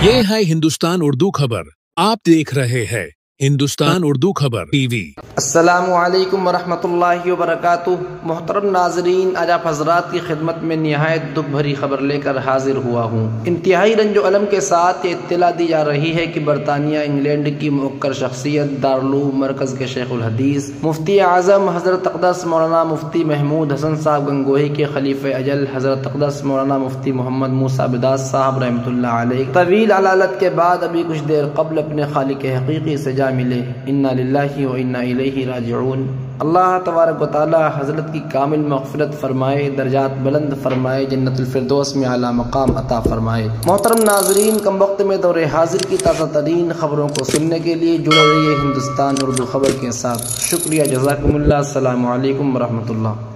ये है हिंदुस्तान उर्दू खबर। आप देख रहे हैं हिंदुस्तान उर्दू खबर टीवी। अस्सलामु अलैकुम वरहमतुल्लाहि वबरकातुह। मोहतरम नाजरीन, आज आप हजरात की खिदमत में निहायत दुख भरी खबर लेकर हाजिर हुआ हूँ। इंतहाई रंजो अलम के साथ ये इत्तला दी जा रही है कि बरतानिया इंग्लैंड की मुअक्कर शख्सियत दारुल मरकज़ के शेखुल हदीस मुफ्ती आज़म हज़रत अक़दस मौलाना मुफ्ती महमूद हसन साहब गंगोही के खलीफे अजल हज़रत अक़दस मौलाना मुफ्ती मोहम्मद मूसा बिदास साहब रहमतुल्लाह अलैह तवील अलालत के बाद अभी कुछ देर कबल अपने खालिक हकीकी से जा मिले। इन्ना लिल्लाहि व इन्ना इलैहि राजिऊन। अल्लाह तबारक व तआला हज़रत की कामिल मग़फ़िरत फरमाए, दर्जात बुलंद फरमाए, जन्नतुल फ़िरदौस में आला मकाम अता फरमाए। मोहतरम नाज़रीन, कम वक्त में दौरे हाजिर की ताज़ा तरीन खबरों को सुनने के लिए जुड़े रहिए हिंदुस्तान उर्दू खबर के साथ। शुक्रिया, जज़ाकुमुल्लाह। अस्सलामु अलैकुम व रहमतुल्लाह।